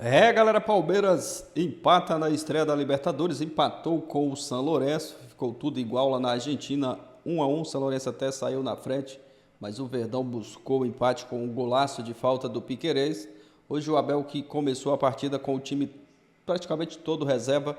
Galera, Palmeiras empata na estreia da Libertadores, empatou com o São Lourenço, ficou tudo igual lá na Argentina, 1-1, o São Lourenço até saiu na frente, mas o Verdão buscou o empate com um golaço de falta do Piquerez. Hoje o Abel, que começou a partida com o time praticamente todo reserva,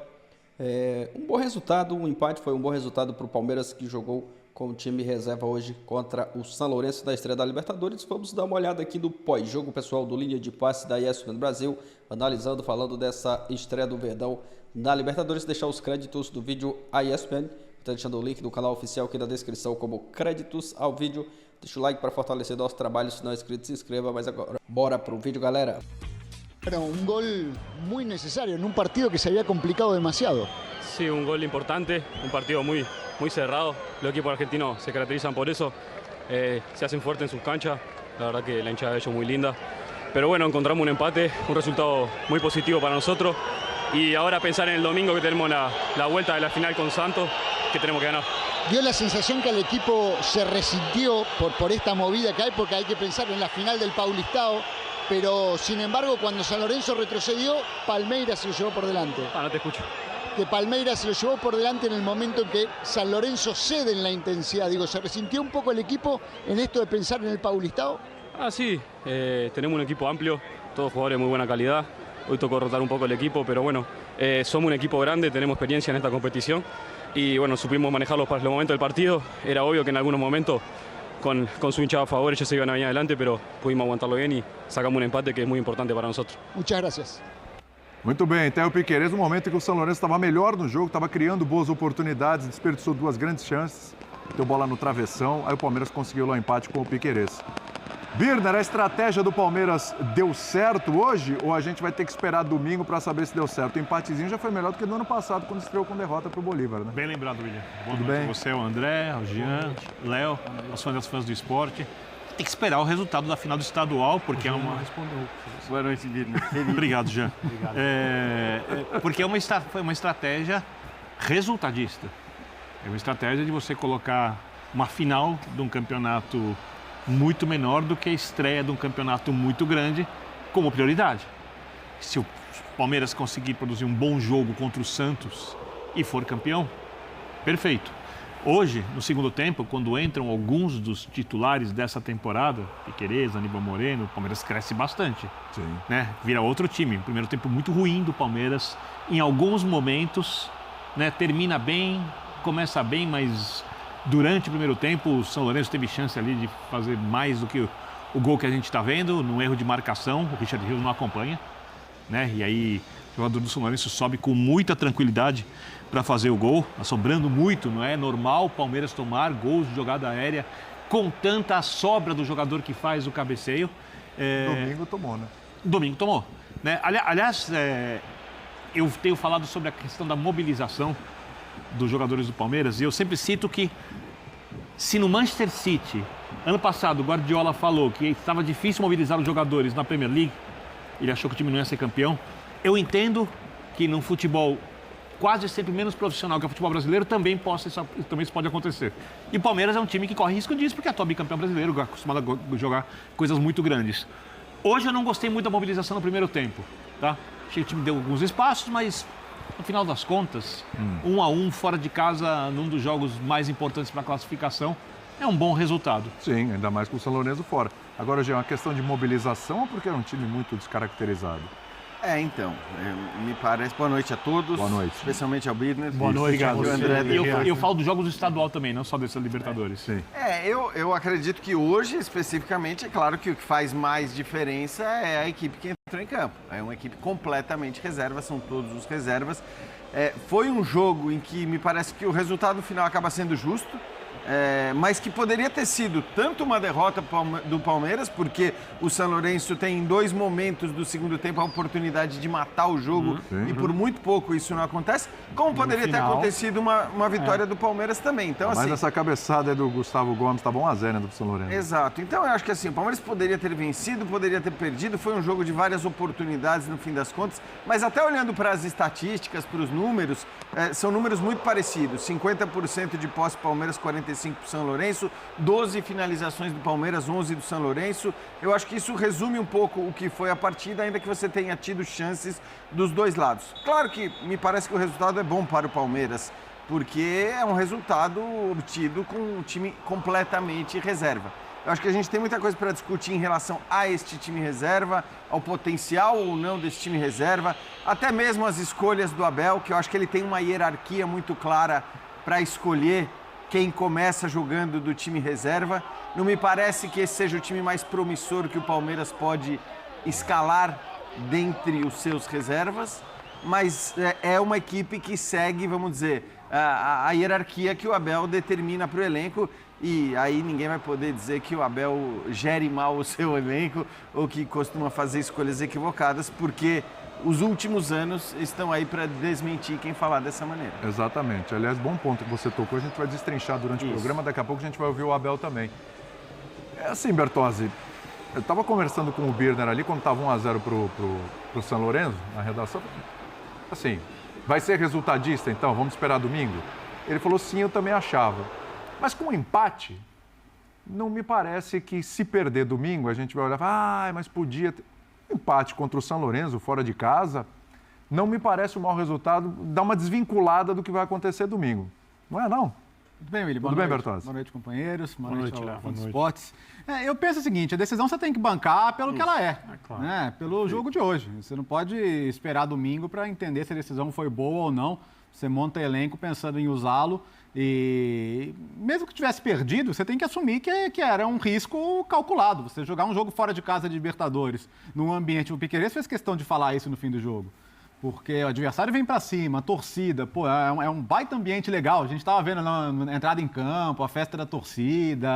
um bom resultado, um empate foi um bom resultado para o Palmeiras, que jogou com o time reserva hoje contra o São Lourenço da estreia da Libertadores. Vamos dar uma olhada aqui no pós-jogo, pessoal, do Linha de Passe da ESPN Brasil, analisando, falando dessa estreia do Verdão na Libertadores. Deixar os créditos do vídeo à ESPN, estou deixando o link do canal oficial aqui na descrição como créditos ao vídeo. Deixa o like para fortalecer nosso trabalho, se não é inscrito, se inscreva. Mas agora, bora pro vídeo, galera. Era un gol muy necesario en un partido que se había complicado demasiado. Sí, un gol importante, un partido muy cerrado. Los equipos argentinos se caracterizan por eso, se hacen fuertes en sus canchas. La verdad que la hinchada de ellos es muy linda. Pero bueno, encontramos un empate, un resultado muy positivo para nosotros. Y ahora pensar en el domingo, que tenemos la vuelta de la final con Santos, que tenemos que ganar. Dio la sensación que el equipo se resintió por esta movida que hay, porque hay que pensar en la final del Paulistao. Pero, sin embargo, cuando San Lorenzo retrocedió, Palmeiras se lo llevó por delante. No te escucho. Que Palmeiras se lo llevó por delante en el momento en que San Lorenzo cede en la intensidad. Digo, ¿se resintió un poco el equipo en esto de pensar en el Paulistao? Sí, tenemos un equipo amplio, todos jugadores de muy buena calidad. Hoy tocó rotar un poco el equipo, pero bueno, somos un equipo grande, tenemos experiencia en esta competición. Y bueno, supimos manejar los momentos del partido. Era obvio que en algunos momentos con su hinchada a favor ellos se iban a venir adelante, pero pudimos aguantarlo bien y sacamos un empate que es muy importante para nosotros. Muchas gracias. Muito bem, até o Piquerez, no momento em que o São Lourenço estava melhor no jogo, estava criando boas oportunidades, desperdiçou duas grandes chances, deu bola no travessão, aí o Palmeiras conseguiu lá o empate com o Piquerez. Birner, a estratégia do Palmeiras deu certo hoje ou a gente vai ter que esperar domingo para saber se deu certo? O empatezinho já foi melhor do que no ano passado, quando estreou com derrota para o Bolívar, né? Bem lembrado, William. Tudo bem? Você, o André, o Jean, o Léo, os fãs do esporte. Tem que esperar o resultado da final do estadual, porque é uma... Boa noite, Birner. Obrigado, Jean. Porque foi uma estratégia resultadista. É uma estratégia de você colocar uma final de um campeonato muito menor do que a estreia de um campeonato muito grande como prioridade. Se o Palmeiras conseguir produzir um bom jogo contra o Santos e for campeão, perfeito. Hoje, no segundo tempo, quando entram alguns dos titulares dessa temporada, Piquerez, Aníbal Moreno, o Palmeiras cresce bastante. Sim. Né? Vira outro time. Primeiro tempo muito ruim do Palmeiras. Em alguns momentos, né, termina bem, começa bem, mas durante o primeiro tempo o São Lourenço teve chance ali de fazer mais do que o gol que a gente está vendo, num erro de marcação. O Richard Rios não acompanha, né? E aí o jogador do São Lourenço sobe com muita tranquilidade para fazer o gol, sobrando muito. Não é normal o Palmeiras tomar gols de jogada aérea com tanta sobra do jogador que faz o cabeceio. Domingo tomou, né? Domingo tomou, né? Aliás, eu tenho falado sobre a questão da mobilização dos jogadores do Palmeiras, e eu sempre cito que se no Manchester City, ano passado, o Guardiola falou que estava difícil mobilizar os jogadores na Premier League, ele achou que o time não ia ser campeão, eu entendo que num futebol quase sempre menos profissional que o futebol brasileiro também isso pode acontecer. E o Palmeiras é um time que corre risco disso, porque é atual bicampeão brasileiro, acostumado a jogar coisas muito grandes. Hoje eu não gostei muito da mobilização no primeiro tempo, tá? Achei que o time deu alguns espaços, mas no final das contas, 1-1 fora de casa, num dos jogos mais importantes para a classificação, é um bom resultado. Sim, ainda mais com o São Lourenço fora. Agora, Jean, uma questão de mobilização ou porque era um time muito descaracterizado? Então, me parece... Boa noite a todos. Boa noite. Especialmente ao Birner. Boa noite. Obrigado, André. E eu falo dos jogos do estadual também, não só dessa Libertadores. Sim. Eu acredito que hoje, especificamente, é claro que o que faz mais diferença é a equipe que entrou em campo. É uma equipe completamente reserva, são todos os reservas. Foi um jogo em que me parece que o resultado final acaba sendo justo, mas que poderia ter sido tanto uma derrota do Palmeiras, porque o São Lourenço tem em dois momentos do segundo tempo a oportunidade de matar o jogo e por muito pouco isso não acontece, como poderia ter acontecido uma vitória do Palmeiras também. Então, mas assim, essa cabeçada do Gustavo Gomes tá bom a zero, né, do São Lourenço. Exato. Então eu acho que assim, o Palmeiras poderia ter vencido, poderia ter perdido, foi um jogo de várias oportunidades no fim das contas, mas até olhando para as estatísticas, para os números, são números muito parecidos, 50% de posse Palmeiras, 45% 45 para o São Lourenço, 12 finalizações do Palmeiras, 11 do São Lourenço. Eu acho que isso resume um pouco o que foi a partida, ainda que você tenha tido chances dos dois lados. Claro que me parece que o resultado é bom para o Palmeiras, porque é um resultado obtido com um time completamente reserva. Eu acho que a gente tem muita coisa para discutir em relação a este time reserva, ao potencial ou não desse time reserva, até mesmo as escolhas do Abel, que eu acho que ele tem uma hierarquia muito clara para escolher quem começa jogando do time reserva. Não me parece que esse seja o time mais promissor que o Palmeiras pode escalar dentre os seus reservas, mas é uma equipe que segue, vamos dizer, a hierarquia que o Abel determina para o elenco. E aí ninguém vai poder dizer que o Abel gere mal o seu elenco ou que costuma fazer escolhas equivocadas, porque os últimos anos estão aí para desmentir quem falar dessa maneira. Exatamente. Aliás, bom ponto que você tocou. A gente vai destrinchar durante o programa. Daqui a pouco a gente vai ouvir o Abel também. É assim, Bertozzi, eu estava conversando com o Birner ali quando estava 1-0 pro São Lourenço, na redação. Assim, vai ser resultadista então? Vamos esperar domingo? Ele falou sim, eu também achava. Mas com um empate, não me parece que se perder domingo, a gente vai olhar e falar, mas podia ter... Empate contra o São Lourenço, fora de casa, não me parece um mau resultado, dá uma desvinculada do que vai acontecer domingo. Não é, não? Tudo bem, Willi? Tudo bem, Bertozzi? Boa noite, companheiros. Boa noite, Léo. ao Esportes. Eu penso o seguinte, a decisão você tem que bancar pelo que ela é, claro. né? Pelo jogo de hoje. Você não pode esperar domingo para entender se a decisão foi boa ou não. Você monta elenco pensando em usá-lo e mesmo que tivesse perdido, você tem que assumir que era um risco calculado. Você jogar um jogo fora de casa de Libertadores, num ambiente... O Piquerez fez questão de falar isso no fim do jogo. Porque o adversário vem pra cima, a torcida, pô, é um baita ambiente legal. A gente tava vendo na entrada em campo, a festa da torcida,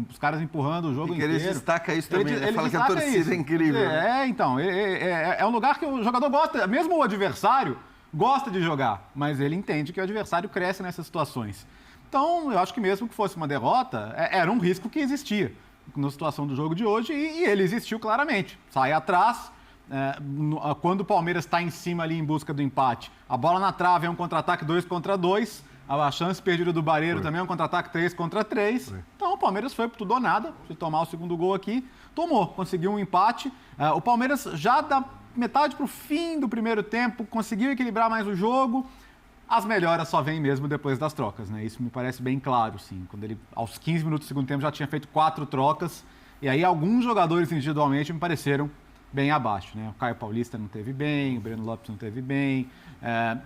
os caras empurrando o jogo inteiro. Ele destaca isso também, ele fala que a torcida isso. é incrível. Então, é um lugar que o jogador gosta, mesmo o adversário gosta de jogar, mas ele entende que o adversário cresce nessas situações. Então, eu acho que mesmo que fosse uma derrota, era um risco que existia na situação do jogo de hoje e ele existiu claramente. Sai atrás... quando o Palmeiras está em cima ali em busca do empate, a bola na trave é um contra-ataque 2 contra 2, a chance perdida do Barreiro também é um contra-ataque 3 contra 3. Então o Palmeiras foi por tudo ou nada, se tomar o segundo gol aqui, conseguiu um empate. O Palmeiras já da metade para o fim do primeiro tempo conseguiu equilibrar mais o jogo. As melhoras só vêm mesmo depois das trocas, né? Isso me parece bem claro, sim. Quando ele, aos 15 minutos do segundo tempo, já tinha feito 4 trocas, e aí alguns jogadores individualmente me pareceram bem abaixo, né? O Caio Paulista não teve bem, o Breno Lopes não teve bem,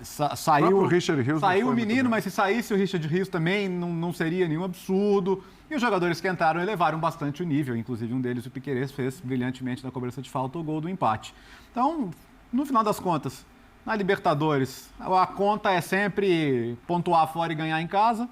saiu o menino, mas se saísse o Richard Rios também não seria nenhum absurdo. E os jogadores que entraram elevaram bastante o nível, inclusive um deles, o Piquerez, fez brilhantemente na cobrança de falta o gol do empate. Então, no final das contas, na Libertadores, a conta é sempre pontuar fora e ganhar em casa,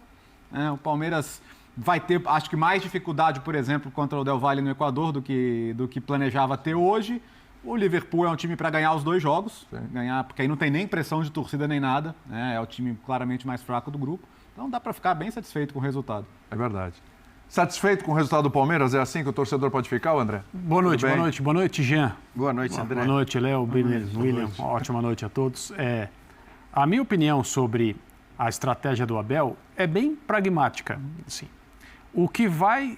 né? O Palmeiras vai ter, acho que, mais dificuldade, por exemplo, contra o Del Valle no Equador do que planejava ter hoje. O Liverpool é um time para ganhar os 2 jogos, ganhar, porque aí não tem nem pressão de torcida nem nada, né? É o time claramente mais fraco do grupo. Então dá para ficar bem satisfeito com o resultado. É verdade. Satisfeito com o resultado do Palmeiras? É assim que o torcedor pode ficar, André? Boa noite, Jean. Boa noite, André. Boa noite, Léo, William. Ótima noite a todos. A minha opinião sobre a estratégia do Abel é bem pragmática. Assim. O que vai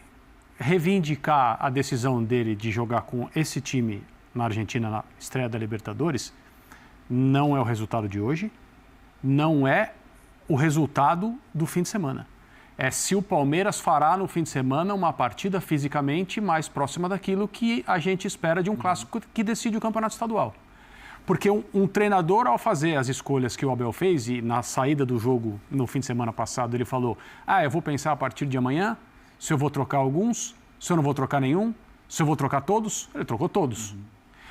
reivindicar a decisão dele de jogar com esse time na Argentina na estreia da Libertadores não é o resultado de hoje, não é o resultado do fim de semana. É se o Palmeiras fará no fim de semana uma partida fisicamente mais próxima daquilo que a gente espera de um clássico que decide o campeonato estadual. Porque um treinador, ao fazer as escolhas que o Abel fez, e na saída do jogo no fim de semana passado ele falou, eu vou pensar a partir de amanhã se eu vou trocar alguns, se eu não vou trocar nenhum, se eu vou trocar todos. Ele trocou todos.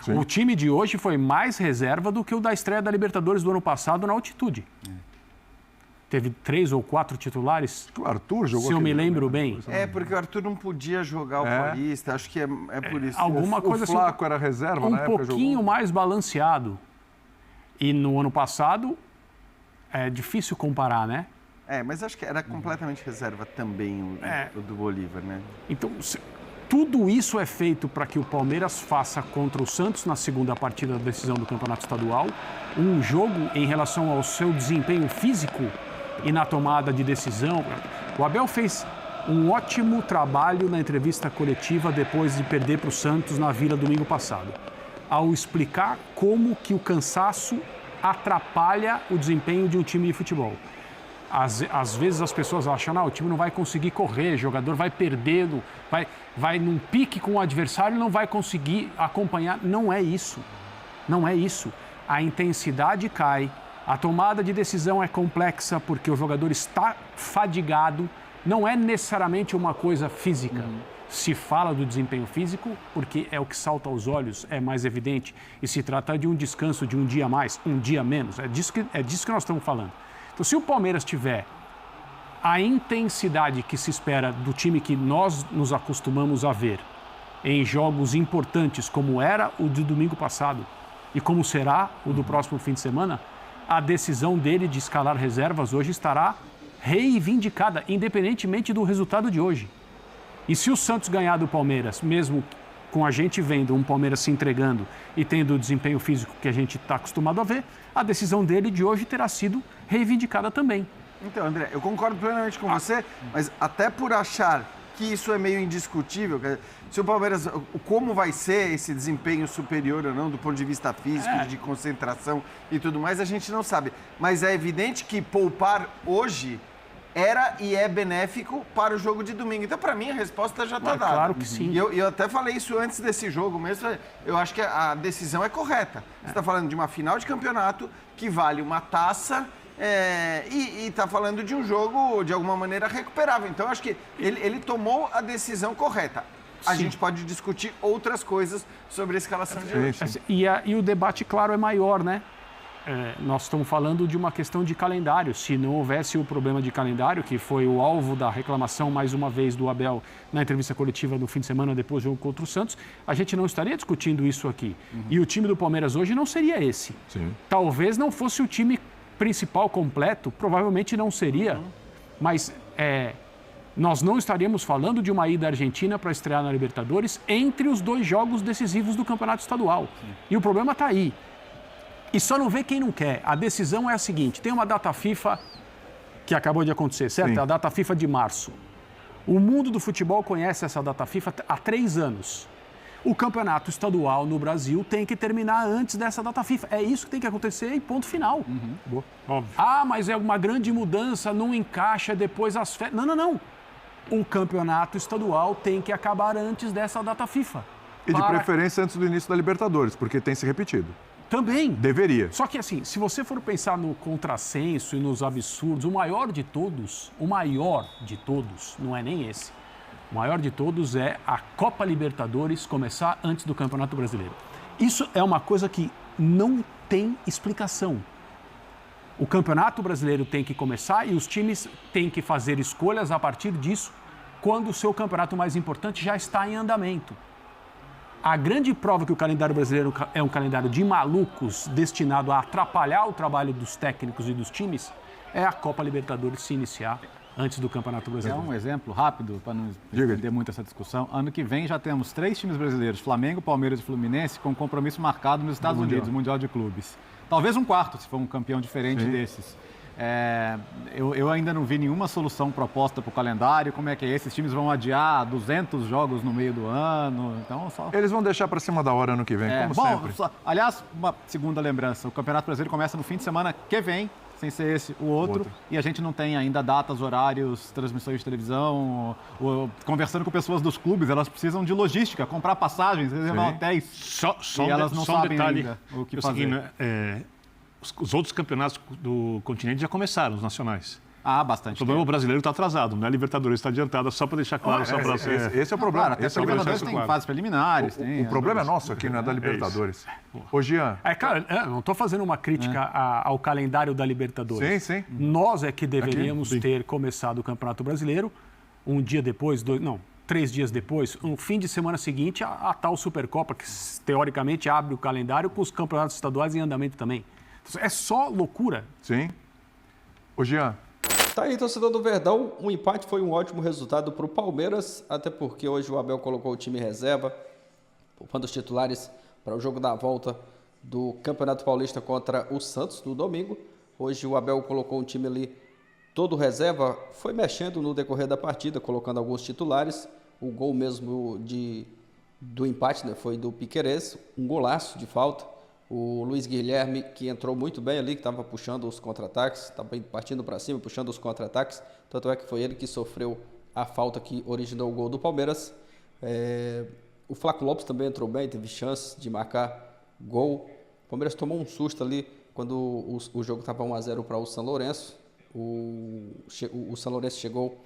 O time de hoje foi mais reserva do que o da estreia da Libertadores do ano passado na altitude. Teve 3 ou 4 titulares. O Arthur jogou. Se eu me lembro bem. Porque o Arthur não podia jogar o Paulista, acho que é por isso. Alguma coisa o Flaco era reserva na época. Um pouquinho mais balanceado. E no ano passado, é difícil comparar, né? Mas acho que era completamente reserva também o do Bolívar, né? Então, tudo isso é feito para que o Palmeiras faça contra o Santos na segunda partida da decisão do Campeonato Estadual um jogo em relação ao seu desempenho físico e na tomada de decisão. O Abel fez um ótimo trabalho na entrevista coletiva depois de perder para o Santos na Vila domingo passado, ao explicar como que o cansaço atrapalha o desempenho de um time de futebol. Às vezes as pessoas acham, o time não vai conseguir correr, o jogador vai perdendo, vai num pique com o adversário e não vai conseguir acompanhar. Não é isso. Não é isso. A intensidade cai, a tomada de decisão é complexa porque o jogador está fadigado. Não é necessariamente uma coisa física. Se fala do desempenho físico porque é o que salta aos olhos, é mais evidente. E se trata de um descanso de um dia a mais, um dia a menos. É disso que nós estamos falando. Então, se o Palmeiras tiver a intensidade que se espera do time que nós nos acostumamos a ver em jogos importantes, como era o de domingo passado e como será o do próximo fim de semana, a decisão dele de escalar reservas hoje estará reivindicada, independentemente do resultado de hoje. E se o Santos ganhar do Palmeiras, mesmo com a gente vendo um Palmeiras se entregando e tendo o desempenho físico que a gente está acostumado a ver, a decisão dele de hoje terá sido reivindicada também. Então, André, eu concordo plenamente com você, mas até por achar que isso é meio indiscutível, se o Palmeiras, como vai ser esse desempenho superior ou não, do ponto de vista físico, de concentração e tudo mais, a gente não sabe. Mas é evidente que poupar hoje era e é benéfico para o jogo de domingo. Então, para mim, a resposta já está dada. Claro que sim. E eu até falei isso antes desse jogo mesmo. Eu acho que a decisão é correta. Você está falando de uma final de campeonato que vale uma taça e está falando de um jogo, de alguma maneira, recuperável. Então, eu acho que ele tomou a decisão correta. A gente pode discutir outras coisas sobre a escalação de hoje. E o debate, claro, é maior, né? Nós estamos falando de uma questão de calendário. Se não houvesse o problema de calendário, que foi o alvo da reclamação, mais uma vez, do Abel na entrevista coletiva do fim de semana depois do jogo contra o Santos, a gente não estaria discutindo isso aqui. E o time do Palmeiras hoje não seria esse. Talvez não fosse o time principal completo, provavelmente não seria, mas nós não estaríamos falando de uma ida à Argentina para estrear na Libertadores entre os dois jogos decisivos do Campeonato Estadual. E o problema está aí. E só não vê quem não quer. A decisão é a seguinte, tem uma data FIFA que acabou de acontecer, certo? A data FIFA de março. O mundo do futebol conhece essa data FIFA há 3 anos. O campeonato estadual no Brasil tem que terminar antes dessa data FIFA. É isso que tem que acontecer e ponto final. Óbvio. Mas é uma grande mudança, não encaixa depois as férias. Não. O campeonato estadual tem que acabar antes dessa data FIFA. E de preferência antes do início da Libertadores, porque tem se repetido. Também. Deveria. Só que assim, se você for pensar no contrassenso e nos absurdos, o maior de todos, não é nem esse. O maior de todos é a Copa Libertadores começar antes do Campeonato Brasileiro. Isso é uma coisa que não tem explicação. O Campeonato Brasileiro tem que começar e os times têm que fazer escolhas a partir disso, quando o seu campeonato mais importante já está em andamento. A grande prova que o calendário brasileiro é um calendário de malucos destinado a atrapalhar o trabalho dos técnicos e dos times é a Copa Libertadores se iniciar antes do Campeonato Brasileiro. Um exemplo rápido, para não perder muito essa discussão. Ano que vem já temos 3 times brasileiros, Flamengo, Palmeiras e Fluminense, com compromisso marcado nos Estados Unidos, o Mundial de Clubes. Talvez um quarto, se for um campeão diferente desses. Eu ainda não vi nenhuma solução proposta para o calendário. Como é que é? Esses times vão adiar 200 jogos no meio do ano. Então, Eles vão deixar para cima da hora ano que vem, como sempre. Aliás, uma segunda lembrança. O Campeonato Brasileiro começa no fim de semana que vem, sem ser esse, o outro. E a gente não tem ainda datas, horários, transmissões de televisão. Conversando com pessoas dos clubes, elas precisam de logística, comprar passagens, reservar hotéis. E elas não sabem ainda o que fazer. Os outros campeonatos do continente já começaram, os nacionais. Bastante. O problema brasileiro está atrasado, né? A Libertadores está adiantada, só para deixar claro. Esse é o problema. Até a Libertadores tem fases preliminares. O problema é nosso aqui, não é da Libertadores. Ô, Jean. Não estou fazendo uma crítica ao calendário da Libertadores. Sim. Nós é que deveríamos ter começado o Campeonato Brasileiro um dia depois, 3 dias depois, um fim de semana seguinte, a tal Supercopa, que teoricamente abre o calendário com os campeonatos estaduais em andamento também. É só loucura. Sim. Ô, Jean. Tá aí, torcedor do Verdão. Um empate foi um ótimo resultado para o Palmeiras, até porque hoje o Abel colocou o time reserva, poupando os titulares para o jogo da volta do Campeonato Paulista contra o Santos no domingo. Hoje o Abel colocou um time ali todo reserva, foi mexendo no decorrer da partida, colocando alguns titulares. O gol mesmo do empate, né, foi do Piquerez, um golaço de falta. O Luiz Guilherme, que entrou muito bem ali, que estava puxando os contra-ataques, estava partindo para cima, puxando os contra-ataques. Tanto é que foi ele que sofreu a falta que originou o gol do Palmeiras. O Flaco Lopes também entrou bem, teve chances de marcar gol. O Palmeiras tomou um susto ali quando o jogo estava 1-0 para o São Lourenço. O São Lourenço chegou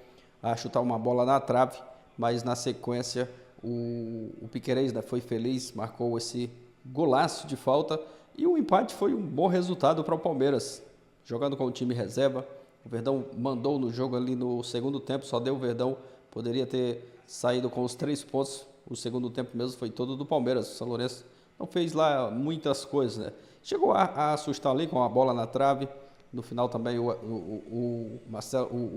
a chutar uma bola na trave, mas na sequência o Piquerez, né, foi feliz, marcou esse golaço de falta e o empate foi um bom resultado para o Palmeiras, jogando com o time reserva. O Verdão mandou no jogo ali no segundo tempo, só deu o Verdão, poderia ter saído com os 3 pontos. O segundo tempo mesmo foi todo do Palmeiras. O São Lourenço não fez lá muitas coisas, né? Chegou a assustar ali com a bola na trave. No final também o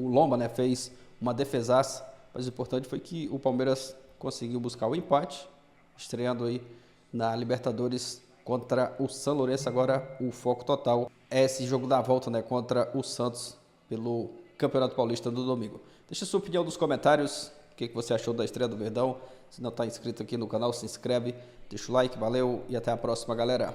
Lomba, né, fez uma defesaça, mas o importante foi que o Palmeiras conseguiu buscar o empate, estreando aí na Libertadores contra o São Lourenço. Agora o foco total é esse jogo da volta, né, contra o Santos pelo Campeonato Paulista do domingo. Deixa sua opinião nos comentários, o que você achou da estreia do Verdão. Se não está inscrito aqui no canal, se inscreve, deixa o like, valeu e até a próxima, galera.